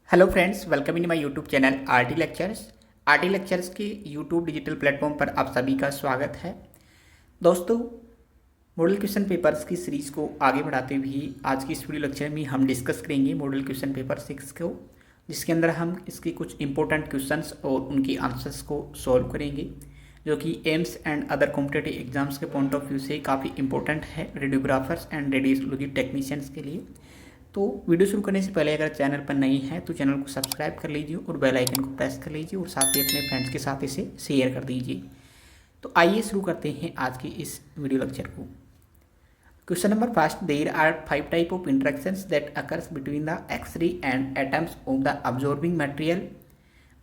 Hello friends, welcome in my YouTube channel RT lectures. RT lectures के YouTube digital platform पर आप सभी का स्वागत है। दोस्तों, मॉडल क्वेश्चन पेपर्स की सीरीज़ को आगे बढ़ाते हुए आज की इस वीडियो लेक्चर में हम डिस्कस करेंगे मॉडल क्वेश्चन पेपर 6 को, जिसके अंदर हम इसके कुछ इंपॉर्टेंट क्वेश्चंस और उनके आंसर्स को सॉल्व करेंगे, जो कि AIIMS and other competitive exams के पॉइंट ऑफ व्यू से काफ़ी इंपॉर्टेंट है रेडियोग्राफर्स एंड रेडियोलॉजी टेक्नीशियंस के लिए। तो वीडियो शुरू करने से पहले अगर चैनल पर नहीं है तो चैनल को सब्सक्राइब कर लीजिए और बेल आइकन को प्रेस कर लीजिए और साथ ही अपने फ्रेंड्स के साथ इसे शेयर कर दीजिए। तो आइए शुरू करते हैं आज की इस वीडियो लेक्चर को। Question number first, there are 5 type of interactions that occurs between the x-ray and atoms of the absorbing material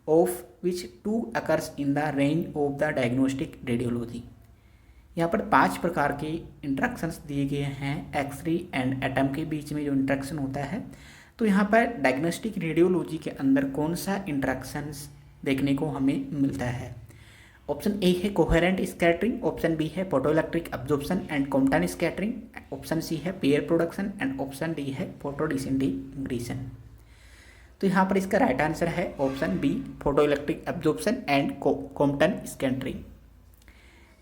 of which 2 occurs in the range of the diagnostic radiology. यहाँ पर 5 प्रकार के interactions दिए गए हैं x ray and atom के बीच में जो इंट्रैक्शन होता है। तो यहाँ पर डायग्नोस्टिक रेडियोलॉजी के अंदर कौन सा इंट्रैक्शंस देखने को हमें मिलता है? ऑप्शन ए है कोहेरेंट स्कैटरिंग, ऑप्शन बी है photoelectric absorption and Compton scattering, option C है pair production and option D है फोटो डिसइंटीग्रेशन। तो यहाँ पर इसका राइट आंसर है option B, photoelectric absorption and Compton scattering.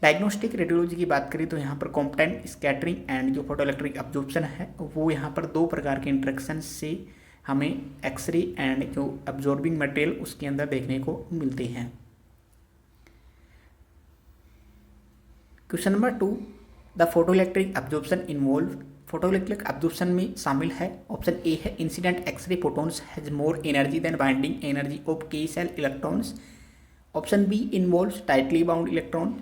Diagnostic radiology की बात करें तो यहाँ पर कॉम्पटन स्कैटरिंग एंड जो फोटोइलेक्ट्रिक अब्जॉर्प्शन है वो यहाँ पर 2 प्रकार के इंट्रैक्शन से हमें एक्सरे एंड जो अब्जॉर्बिंग मटेरियल उसके अंदर देखने को मिलते हैं। Question number 2, the photoelectric absorption involve. Photoelectric absorption में शामिल है ऑप्शन ए है incident X-ray photons has more energy than binding energy of K shell electrons, option B involves tightly bound electron,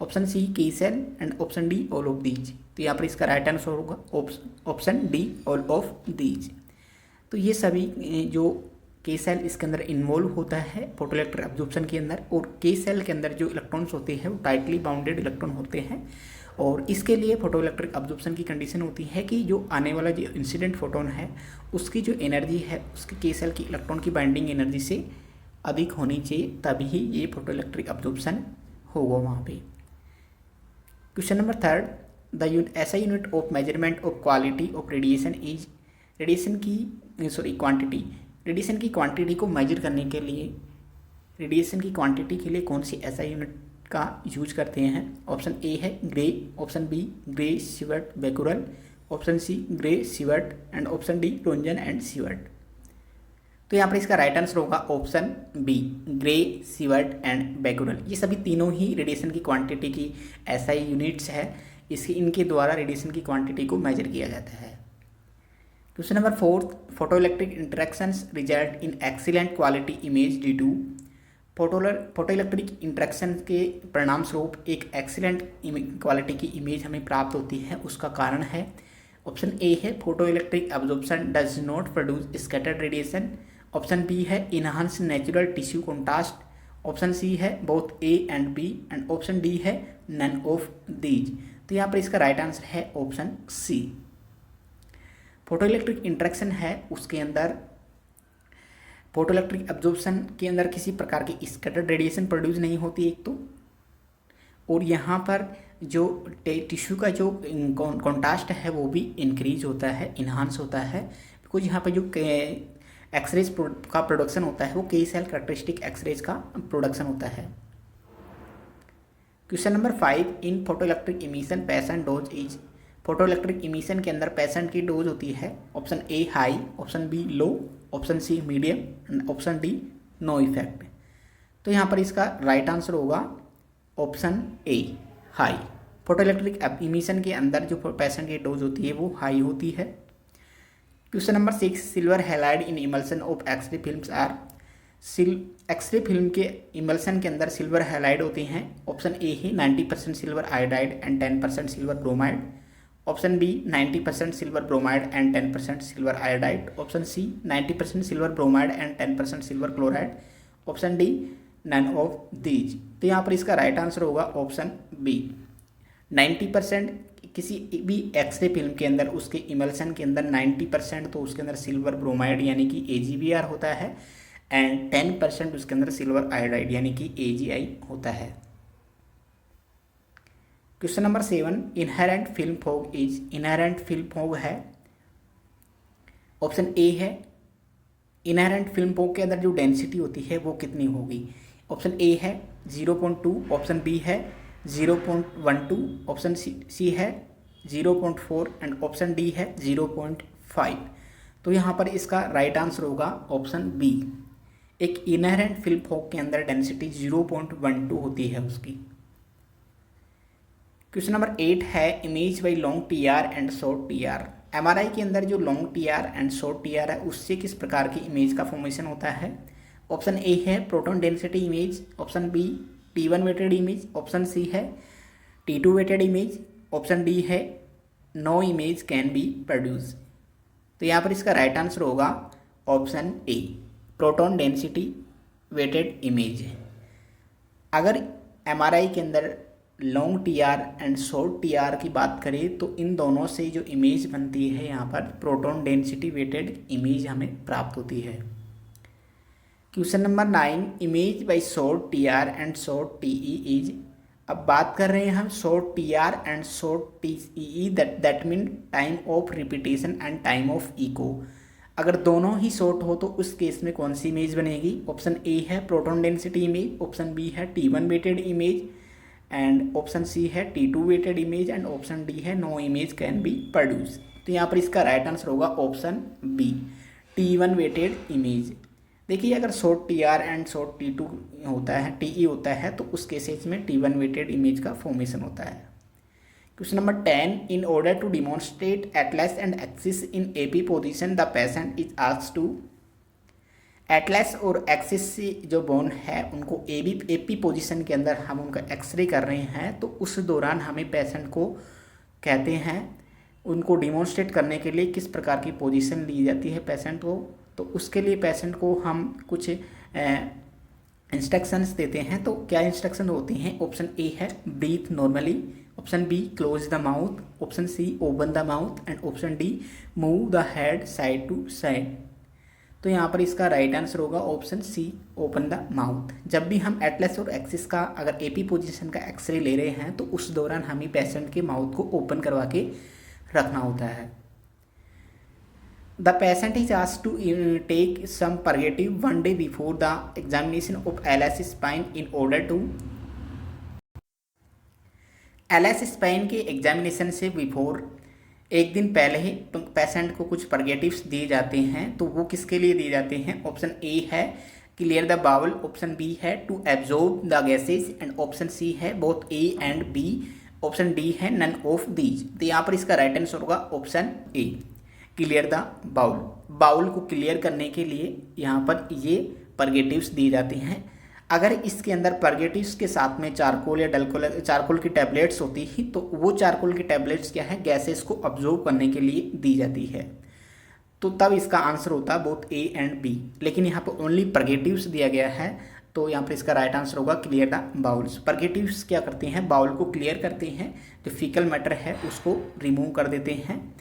option C K shell and option D all of these. तो यहाँ पर इसका right answer होगा option D all of these. तो ये सभी जो के सेल इसके अंदर इन्वॉल्व होता है फोटोइलेक्ट्रिक अब्जॉर्प्शन के अंदर, और के सेल के अंदर जो इलेक्ट्रॉन्स होते हैं वो टाइटली बाउंडेड इलेक्ट्रॉन होते हैं। और इसके लिए फोटोइलेक्ट्रिक अब्जॉर्प्शन की कंडीशन होती है कि जो आने वाला जो इंसिडेंट फोटोन है उसकी जो एनर्जी है उसके के सेल की इलेक्ट्रॉन की बाइंडिंग एनर्जी से अधिक होनी चाहिए, तभी ये फोटोइलेक्ट्रिक अब्जॉर्प्शन होगा वहाँ पे। क्वेश्चन नंबर 3, द ऐसा unit of measurement of quality of radiation is. Radiation की क्वांटिटी को मेजर करने के लिए रेडिएशन की क्वांटिटी के लिए कौन सी ऐसा यूनिट का यूज करते हैं? ऑप्शन ए है gray, option B gray sievert becquerel, option C gray sievert and option D roentgen and sievert. तो यहाँ पर इसका राइट आंसर होगा option B, gray sievert and becquerel. ये सभी तीनों ही रेडिएशन की क्वांटिटी की एसआई यूनिट्स है, इनके द्वारा रेडिएशन की क्वांटिटी को मेजर किया जाता है। Question number 4, photoelectric interactions result in excellent quality image due to. Photoelectric interaction के परिणाम स्वरूप एक एक्सीलेंट क्वालिटी की इमेज हमें प्राप्त होती है, उसका कारण है ऑप्शन ए है photoelectric absorption does not produce scattered radiation, option B है enhance natural tissue contrast, option C है both A and B and option D है नन ऑफ दीज। तो यहाँ पर इसका राइट आंसर है ऑप्शन सी। फोटोइलेक्ट्रिक इंटरेक्शन है उसके अंदर फोटोइलेक्ट्रिक अब्जॉर्प्शन के अंदर किसी प्रकार की स्कैटर्ड रेडिएशन प्रोड्यूस नहीं होती एक तो, और यहाँ पर जो टिश्यू का जो कॉन्ट्रास्ट है वो भी इंक्रीज होता है, इन्हांस होता है, बिकॉज यहाँ पर जो एक्सरेज का प्रोडक्शन होता है वो के सेल कैरेक्टरिस्टिक एक्सरेज का प्रोडक्शन होता है। Question number 5, in photoelectric emission patient dose is. Photoelectric emission के अंदर पेशेंट की डोज होती है option A high, option B low, option C medium and option D no effect. तो यहाँ पर इसका राइट आंसर होगा option A, high. Photoelectric emission के अंदर जो पेशेंट की डोज होती है वो हाई होती है। Question number 6, silver halide in emulsion of x-ray films are. X-ray film के इमल्सन के अंदर सिल्वर हैलाइड होते हैं। ऑप्शन ए है 90% silver iodide and 10% silver bromide, option B 90% silver bromide and 10% silver iodide, option C 90% silver bromide and 10% silver chloride, option D none of these. तो यहाँ पर इसका राइट आंसर होगा ऑप्शन बी, 90%। किसी भी एक्सरे फिल्म के अंदर उसके इमल्सन के अंदर 90% तो उसके अंदर सिल्वर ब्रोमाइड यानी कि AgBr होता है एंड 10% उसके अंदर सिल्वर आयोडाइड यानी कि AgI होता है। Question number 7, inherent film fog is. Inherent film fog है ऑप्शन ए है इनहेरेंट फिल्म पोक के अंदर जो डेंसिटी होती है वो कितनी होगी। ऑप्शन ए है 0.2, ऑप्शन बी है 0.12, ऑप्शन सी है 0.4 एंड ऑप्शन डी है 0.5। तो यहाँ पर इसका राइट आंसर होगा ऑप्शन बी। एक इनहेरेंट फिल्म पोक के अंदर डेंसिटी 0.12 होती है उसकी। क्वेश्चन नंबर 8 है image by long T R and short T are. MRI के अंदर जो long T R and short T are है उससे किस प्रकार की इमेज का फॉर्मेशन होता है। ऑप्शन ए है proton density image, option B T1 weighted image, option C है T2 weighted image, option D है no image can be produce. तो यहाँ पर इसका राइट आंसर होगा option A proton density weighted image. अगर एमआरआई के अंदर long T R and short T R की बात करें तो इन दोनों से जो इमेज बनती है यहाँ पर प्रोटॉन डेंसिटी वेटेड इमेज हमें प्राप्त होती है। Question number 9 image by short T R and short T E is. अब बात कर रहे हैं हम short T R and short T E, that mean time of repetition and time of echo. अगर दोनों ही शॉर्ट हो तो उस केस में कौन सी इमेज बनेगी। ऑप्शन ए है proton density image, option B है T1 weighted image and option C है T2 weighted image and option D है no image can be produce. तो यहाँ पर इसका राइट आंसर होगा option B T1 weighted image. देखिए अगर short T R and short T2 होता है, TE होता है तो उस केसेस में T1 वेटेड इमेज का फॉर्मेशन होता है। Question number 10 in order to demonstrate atlas and axis in AP position the patient is asked to. Atlas और एक्सिस से जो बोन है उनको AP पोजीशन के अंदर हम उनका एक्सरे कर रहे हैं तो उस दौरान हमें पेशेंट को कहते हैं उनको डिमॉन्स्ट्रेट करने के लिए किस प्रकार की पोजीशन ली जाती है पेशेंट को। तो उसके लिए पेशेंट को हम कुछ इंस्ट्रक्शंस देते हैं। तो क्या इंस्ट्रक्शन होती हैं। ऑप्शन ए है breathe normally, option B close the mouth, option C open the mouth and option D move the head side to side. तो यहाँ पर इसका राइट आंसर होगा option C open the mouth. जब भी हम एटलस और एक्सिस का अगर AP पोजीशन का एक्सरे ले रहे हैं तो उस दौरान हमें पेशेंट के माउथ को ओपन करवा के रखना होता है। The patient is asked to take some purgative 1 day before the examination of LS spine in order to। LS spine के एग्जामिनेशन से बिफोर एक दिन पहले ही पेशेंट को कुछ परगेटिव्स दिए जाते हैं। तो वो किसके लिए दिए जाते हैं। ऑप्शन ए है clear the bowel, option B है to absorb the gases and option C है both A and B, option D है नन ऑफ दीज। तो यहाँ पर इसका राइट आंसर होगा option A clear the bowel. Bowel को क्लियर करने के लिए यहाँ पर ये परगेटिव्स दिए जाते हैं। अगर इसके अंदर परगेटिव्स के साथ में चारकोल या चारकोल की टैबलेट्स होती ही तो वो चारकोल की टैबलेट्स क्या है गैसेस को अब्जॉर्ब करने के लिए दी जाती है। तो तब इसका आंसर होता बोथ ए एंड बी, लेकिन यहाँ पर ओनली परगेटिव्स दिया गया है तो यहाँ पर इसका राइट आंसर होगा क्लियर द बाउल्स। परगेटिव्स क्या करते हैं बाउल को क्लियर करते हैं, जो फीकल मैटर है उसको रिमूव कर देते हैं।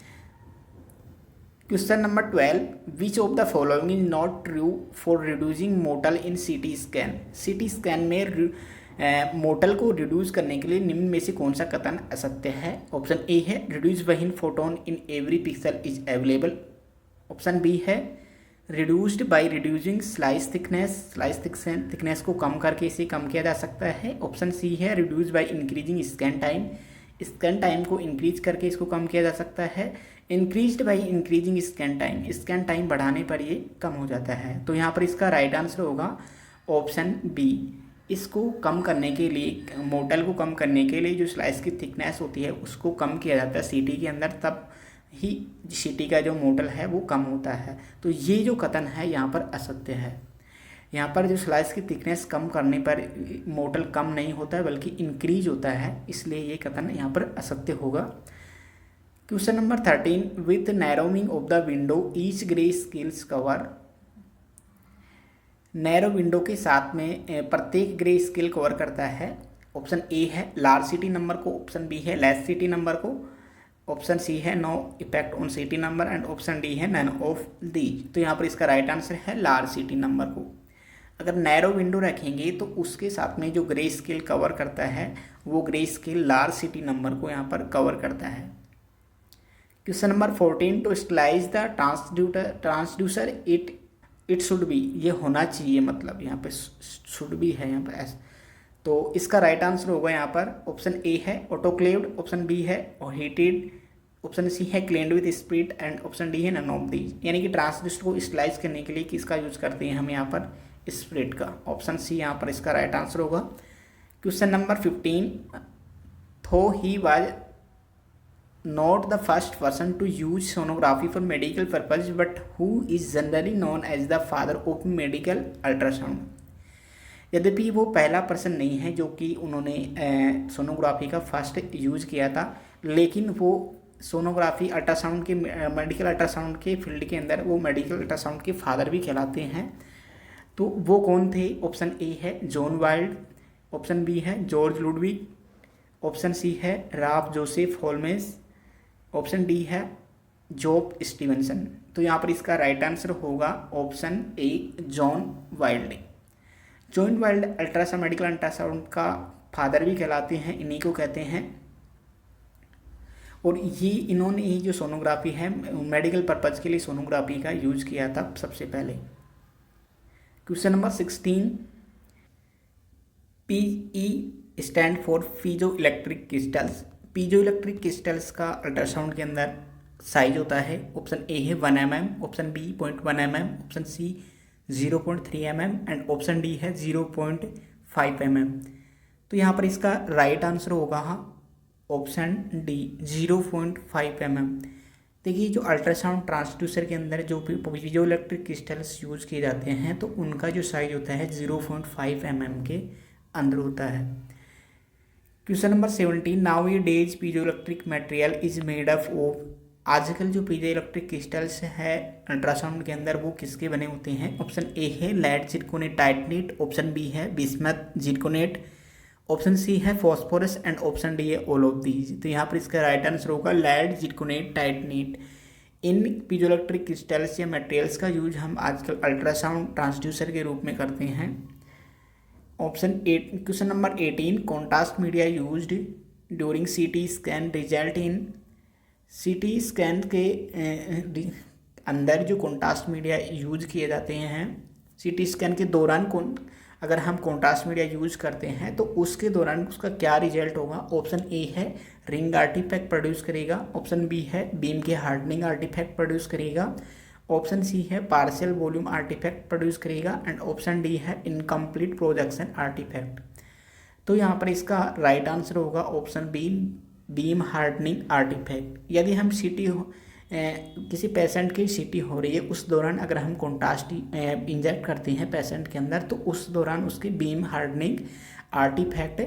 Question number 12 which of the following is not true for reducing mottle in CT scan. CT scan में मोटल को रिड्यूस करने के लिए निम्न में से कौन सा कथन असत्य है। ऑप्शन ए है रिड्यूस बहिन photon in every pixel is available, option B है reduced by reducing slice thickness, slice thickness को कम करके इसे कम किया जा सकता है, ऑप्शन सी है reduce by increasing scan time, scan time को इंक्रीज करके इसको कम किया जा सकता है, increased by increasing scan time बढ़ाने पर ये कम हो जाता है। तो यहाँ पर इसका राइट आंसर होगा ऑप्शन बी। इसको कम करने के लिए मोटल को कम करने के लिए जो स्लाइस की थिकनेस होती है उसको कम किया जाता है CT के अंदर, तब ही CT का जो मोटल है वो कम होता है। तो ये जो कथन है यहाँ पर असत्य है। यहाँ पर जो स्लाइस की थिकनेस कम करने पर मोटल कम नहीं होता है बल्कि इंक्रीज होता है, इसलिए ये कथन यहाँ पर असत्य होगा। Question number 13 with narrowing of the window each grey scales cover. Narrow window के साथ में प्रत्येक ग्रे स्केल कवर करता है। ऑप्शन ए है लार्ज CT नंबर को, ऑप्शन बी है लेस CT नंबर को, ऑप्शन सी है no effect on CT number and option D है नन ऑफ दीज। तो यहाँ पर इसका राइट आंसर है लार्ज CT नंबर को। अगर नैरो विंडो रखेंगे तो उसके साथ में जो ग्रे स्केल कवर करता है वो grey scale large CT number को यहाँ पर कवर करता है। Question number 14 to sterilise the transducer it it should be, ये होना चाहिए, मतलब यहाँ पे शुड बी है यहाँ पे ऐसा। तो इसका राइट आंसर होगा यहाँ पर ऑप्शन ए है ऑटोक्लेव्ड, ऑप्शन बी है और हीटेड, ऑप्शन सी है cleaned with spirit and option D है नन ऑफ दीज। यानी कि ट्रांसड्यूसर को स्लाइस करने के लिए किसका यूज करते हैं हम यहाँ पर, स्पिरिट का। ऑप्शन सी यहाँ पर इसका राइट आंसर होगा। क्वेश्चन नंबर 15, थो he was not the first person to use sonography for medical purpose but who is generally known as the father of medical ultrasound। यद्यपि वो पहला पर्सन नहीं है जो कि उन्होंने सोनोग्राफी का फर्स्ट यूज़ किया था, लेकिन वो सोनोग्राफी अल्ट्रासाउंड के मेडिकल अल्ट्रासाउंड के फील्ड के अंदर वो मेडिकल अल्ट्रासाउंड के फादर भी कहलाते हैं। तो वो कौन थे? ऑप्शन ए है जॉन वाइल्ड, ऑप्शन बी है जॉर्ज लुडविग, ऑप्शन सी है राफ जोसेफ होल्मेस, ऑप्शन डी है जॉब स्टीवनसन। तो यहाँ पर इसका राइट आंसर होगा ऑप्शन ए John wild. John wild ultrasound medical ultrasound का फादर भी कहलाते हैं, इन्हीं को कहते हैं। और ये इन्होंने ही जो सोनोग्राफी है मेडिकल पर्पज़ के लिए सोनोग्राफी का यूज़ किया था सबसे पहले। Question number 16, PE stand for piezo electric crystals. Piezo electric crystals का अल्ट्रासाउंड के अंदर साइज होता है, ऑप्शन ए है 1 mm, option B 0.1 mm, option C 0.3 mm and option D है 0.5 mm। तो यहाँ पर इसका राइट आंसर होगा ऑप्शन डी 0.5 mm। देखिए जो अल्ट्रासाउंड ट्रांसड्यूसर के अंदर जो पीजो इलेक्ट्रिक क्रिस्टल्स यूज़ किए जाते हैं तो उनका जो साइज होता है 0.5 mm के अंदर होता है। क्वेश्चन नंबर 17, नाउ ये days piezo electric material is made of आजकल जो पीजो इलेक्ट्रिक क्रिस्टल्स है अल्ट्रासाउंड के अंदर वो किसके बने होते हैं? ऑप्शन ए है लेड जिरकोनेट टाइटनेट, ऑप्शन बी है बिस्मथ जिरकोनेट, ऑप्शन सी है फॉस्फोरस एंड ऑप्शन डी है ऑल ऑफ दीज। तो यहाँ पर इसका राइट आंसर होगा लेड जिरकोनेट टाइटनेट। इन पीजो इलेक्ट्रिक क्रिस्टल्स या मटेरियल्स का यूज हम आजकल अल्ट्रासाउंड ट्रांसड्यूसर के रूप में करते हैं। Option 8, question number 18, contrast media used during CT scan result in. CT scan के अंदर जो कॉन्ट्रास्ट मीडिया यूज किए जाते हैं, सीटी स्कैन के दौरान अगर हम कॉन्ट्रास्ट मीडिया यूज करते हैं तो उसके दौरान उसका क्या रिजल्ट होगा? ऑप्शन ए है रिंग आर्टिफैक्ट प्रोड्यूस करेगा, ऑप्शन बी है बीम के हार्डनिंग आर्टिफैक्ट प्रोड्यूस करेगा, ऑप्शन सी है पार्शियल वॉल्यूम आर्टिफैक्ट प्रोड्यूस करेगा एंड ऑप्शन डी है इनकम्प्लीट प्रोजेक्शन आर्टिफैक्ट। तो यहाँ पर इसका राइट आंसर होगा option B beam hardening artefact. यदि हम किसी पेशेंट की सीटी हो रही है उस दौरान अगर हम कॉन्ट्रास्ट इंजेक्ट करते हैं पेशेंट के अंदर तो उस दौरान उसके बीम हार्डनिंग आर्टिफैक्ट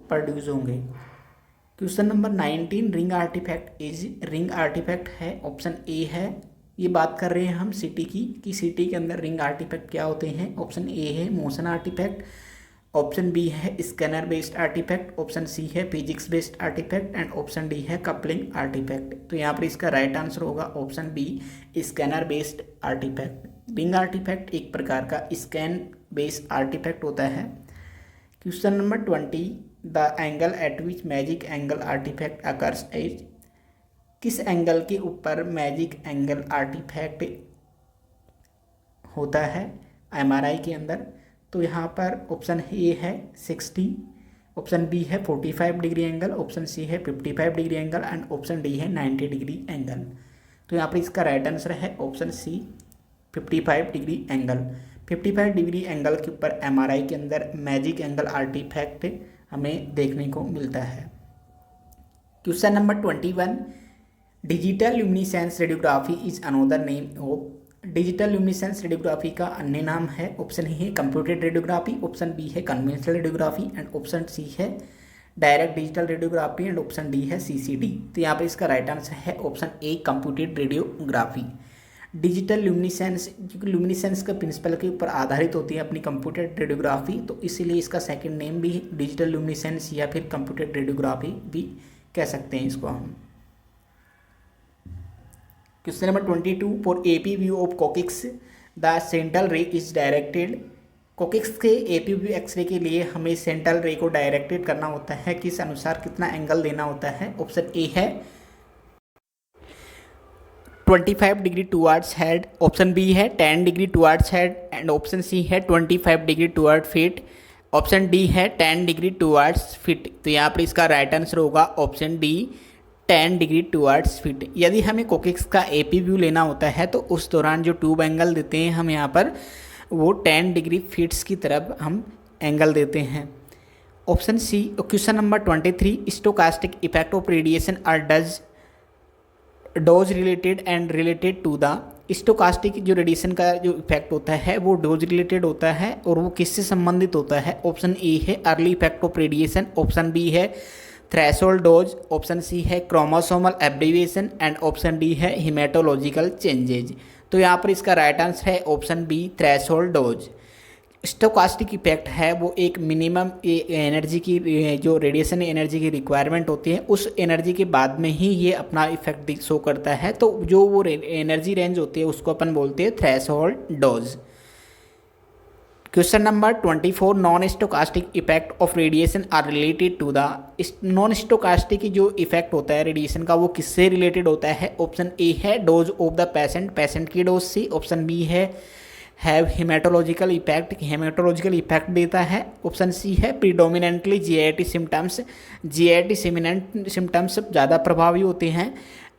प्रोड्यूस होंगे। क्वेश्चन नंबर 19, रिंग आर्टिफैक्ट है, ऑप्शन ए है। ये बात कर रहे हैं हम सिटी की कि सिटी के अंदर रिंग आर्टिफैक्ट क्या होते हैं। ऑप्शन ए है मोशन आर्टिफैक्ट, ऑप्शन बी है scanner based artefact, option C है physics based artefact and option D है कपलिंग आर्टिफैक्ट। तो यहाँ पर इसका राइट आंसर होगा option B scanner based artefact. Ring artefact एक प्रकार का स्कैन बेस्ड आर्टिफैक्ट होता है। Question number 20, the angle at which magic angle artefact occurs is. किस एंगल के ऊपर मैजिक एंगल आर्टिफैक्ट होता है एमआरआई के अंदर? तो यहाँ पर ऑप्शन ए है 60, ऑप्शन बी है 45 डिग्री एंगल, ऑप्शन सी है 55 degree angle and option D है 90 डिग्री एंगल। तो यहाँ पर इसका राइट आंसर है option C 55 degree angle. 55 degree angle के ऊपर एमआरआई के अंदर मैजिक एंगल आर्टिफैक्ट हमें देखने को मिलता है। Question number 21, digital luminescence radiography is another name of. Digital luminescence radiography का अन्य नाम है, ऑप्शन ए है कंप्यूटेड रेडियोग्राफी, ऑप्शन बी है conventional radiography and option C है direct digital radiography and option D है सीसीडी। तो यहाँ पर इसका राइट आंसर है option A computed radiography. Digital luminescence क्योंकि ल्यूमिनेसेंस का प्रिंसिपल के ऊपर आधारित होती है अपनी कंप्यूटेड रेडियोग्राफी, तो इसीलिए इसका सेकंड नेम भी डिजिटल ल्यूमिनेसेंस या फिर कंप्यूटेड रेडियोग्राफी भी कह सकते हैं इसको हम। Question number 22, for AP view of coccyx the central ray is directed. Coccyx के एपी व्यू एक्सरे के लिए हमें सेंट्रल रे को डायरेक्टेड करना होता है, किस अनुसार कितना एंगल देना होता है? ऑप्शन ए है 25 degree towards head, option B है 10 degree towards head and option C है 25 degree toward feet, option D है 10 डिग्री टुवर्ड्स फीट। तो यहाँ पर इसका राइट आंसर होगा option D 10 degree towards feet. यदि हमें कोकिक्स का एपी व्यू लेना होता है तो उस दौरान जो ट्यूब एंगल देते हैं हम यहाँ पर वो 10 डिग्री फीट्स की तरफ हम एंगल देते हैं। Option C, question number 23, stochastic effect of radiation are dose related and related to the. Stochastic जो रेडिएशन का जो इफेक्ट होता है वो डोज रिलेटेड होता है और वो किससे संबंधित होता है। ऑप्शन ए है early effect of radiation, option B है थ्रेशोल्ड डोज, ऑप्शन सी है chromosomal abbreviation and option D है हिमेटोलॉजिकल चेंजेज। तो यहाँ पर इसका राइट आंसर है option B threshold dose. Stochastic effect है वो एक मिनिमम एनर्जी की जो रेडिएशन एनर्जी की रिक्वायरमेंट होती है उस एनर्जी के बाद में ही ये अपना इफेक्ट शो करता है। तो जो वो एनर्जी रेंज होती है उसको अपन बोलते हैं threshold dose. Question number 24, non stochastic effect of radiation are related to the. Non stochastic जो इफेक्ट होता है रेडिएशन का वो किससे रिलेटेड होता है। ऑप्शन ए है डोज ऑफ द पेशेंट की डोज से, ऑप्शन बी है have haematological effect, haematological effect देता है, ऑप्शन सी है predominantly GIT symptoms, GIT symptoms ज़्यादा प्रभावी होते हैं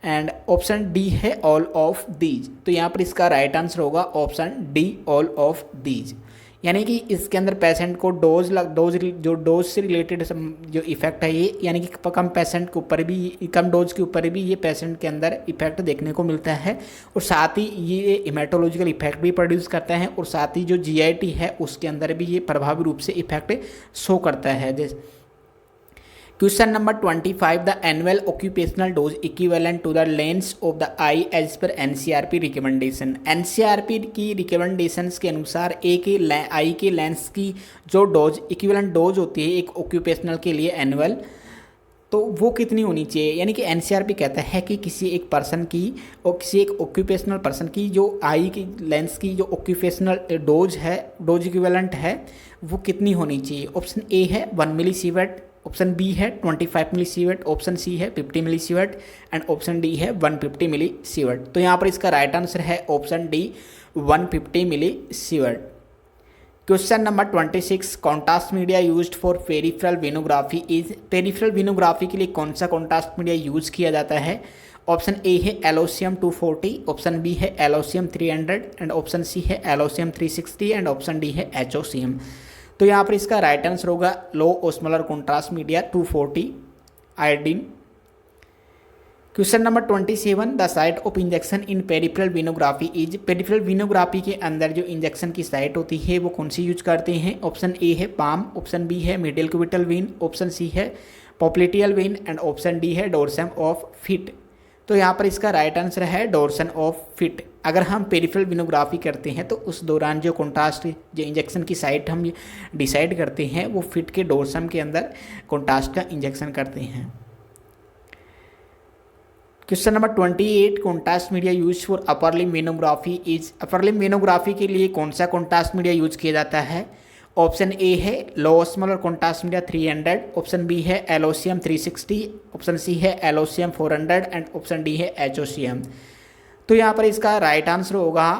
एंड ऑप्शन डी है ऑल ऑफ दीज। तो यहाँ पर इसका राइट आंसर होगा option D all of these. यानी कि इसके अंदर पेशेंट को डोज से रिलेटेड जो इफेक्ट है ये, यानी कि कम पेशेंट के ऊपर भी, कम डोज के ऊपर भी ये पेशेंट के अंदर इफेक्ट देखने को मिलता है और साथ ही ये हेमेटोलॉजिकल इफेक्ट भी प्रोड्यूस करता है और साथ ही जो जीआईटी है उसके अंदर भी ये प्रभावी रूप से इफेक्ट शो करता है। Question number 25, the annual occupational dose equivalent to the lens of the eye as per NCRP recommendation. NCRP की रिकमेंडेशंस के अनुसार आई के लेंस की जो डोज इक्विवेलेंट डोज होती है एक ऑक्यूपेशनल के लिए एनुअल, तो वो कितनी होनी चाहिए। यानी कि एनसीआरपी कहता है कि किसी एक पर्सन की और किसी एक ऑक्यूपेशनल पर्सन की जो आई की लेंस की जो ऑक्यूपेशनल डोज है, डोज इक्विवेलेंट है, वो कितनी होनी चाहिए। ऑप्शन ए है 1 मिलीसीवर्ट, ऑप्शन बी है 25 मिलीसीवर्ट, ऑप्शन सी है 50 मिलीसीवर्ट एंड ऑप्शन डी है 150 मिलीसीवर्ट। तो यहाँ पर इसका राइट आंसर है option D 150 millisievert. Question number 26, contrast media used for peripheral venography is. Peripheral venography के लिए कौन सा कॉन्ट्रास्ट मीडिया यूज किया जाता है। ऑप्शन ए है एलोसियम 240, ऑप्शन बी है एलोसियम 300 एंड ऑप्शन सी है एलोसियम 360 एंड ऑप्शन डी है एचओसीएम। तो यहाँ पर इसका राइट आंसर होगा low osmolar contrast media 240 iodine. Question number 27, the site of injection in peripheral venography is. Peripheral venography के अंदर जो इंजेक्शन की साइट होती है वो कौन सी यूज करते हैं। ऑप्शन ए है पाम, ऑप्शन बी है middle cubital vein, option C है popliteal vein and option D है डोर्सम ऑफ फिट। तो यहाँ पर इसका राइट आंसर है डोर्सन ऑफ फिट। अगर हम पेरिफेरल वेनोग्राफी करते हैं तो उस दौरान जो कॉन्ट्रास्ट जो इंजेक्शन की साइट हम डिसाइड करते हैं वो फिट के डोर्सम के अंदर कॉन्ट्रास्ट का इंजेक्शन करते हैं। Question number 28, contrast media use for upper limb venography is. Upper limb venography के लिए कौन सा कॉन्ट्रास्ट मीडिया यूज किया जाता है। ऑप्शन ए है low osmolar contrast media 300, option B है एलोसियम 360, ऑप्शन सी है एलोसियम 400 एंड ऑप्शन डी है एचओसीएम। तो यहाँ पर इसका राइट आंसर होगा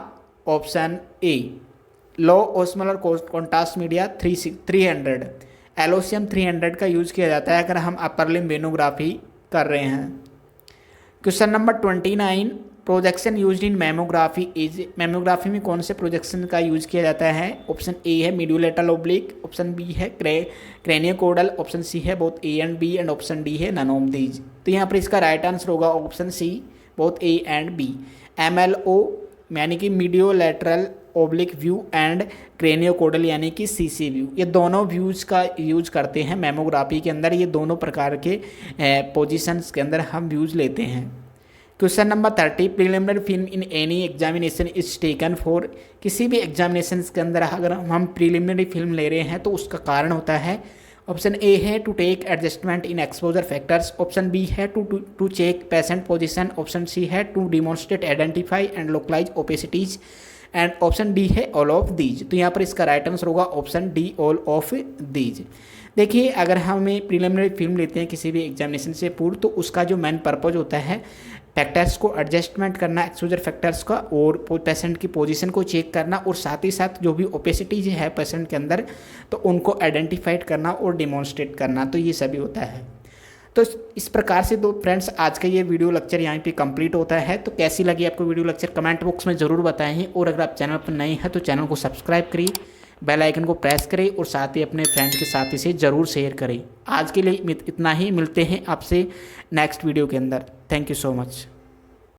ऑप्शन ए लो ओस्मोलर कॉन्ट्रास्ट मीडिया 300। एलोसियम 300 का यूज किया जाता है अगर हम अपर लिम्ब वेनोग्राफी कर रहे हैं। Question number 29, projection used in mammography is. Mammography में कौन से प्रोजेक्शन का यूज किया जाता है। ऑप्शन ए है मीडियोलेटरल ओब्लिक, ऑप्शन बी है क्रेनियोकोडल, ऑप्शन सी है both A and B and option D है नन ऑफ दीज। तो यहाँ पर इसका राइट आंसर होगा option C both A and B. MLO यानी कि mediolateral oblique view and craniocaudal यानी कि CC व्यू, ये दोनों व्यूज का यूज करते हैं मैमोग्राफी के अंदर। ये दोनों प्रकार के पोजीशंस के अंदर हम व्यूज लेते हैं। Question number 30, preliminary film in any examination is taken for. किसी भी एग्जामिनेशन के अंदर अगर हम प्रीलिमिनरी फिल्म ले रहे हैं तो उसका कारण होता है। ऑप्शन ए है to take adjustment in exposure factors, option B है to check patient position, option C है to demonstrate identify and localise opacities and option D है ऑल ऑफ दीज। तो यहाँ पर इसका राइट आंसर होगा option D all of these. देखिए अगर हमें प्रीलिमिनरी फिल्म लेते हैं किसी भी एग्जामिनेशन से पूर्व तो उसका जो मेन पर्पज होता है फैक्टर्स को एडजस्टमेंट करना, एक्सपोजर फैक्टर्स का, और पेशेंट की पोजीशन को चेक करना, और साथ ही साथ जो भी ओपेसिटी है पेशेंट के अंदर तो उनको आइडेंटिफाइड करना और डिमॉन्स्ट्रेट करना, तो ये सभी होता है। तो इस प्रकार से तो फ्रेंड्स आज का ये वीडियो लेक्चर यहाँ पे कंप्लीट होता है। तो कैसी लगी आपको वीडियो लेक्चर कमेंट बॉक्स में ज़रूर बताएं, और अगर आप चैनल पर नए हैं तो चैनल को सब्सक्राइब करिए, बेल आइकन को प्रेस करें, और साथ ही अपने फ्रेंड्स के साथ इसे ज़रूर शेयर करें। आज के लिए इतना ही, मिलते हैं आपसे नेक्स्ट वीडियो के अंदर। Thank you so much.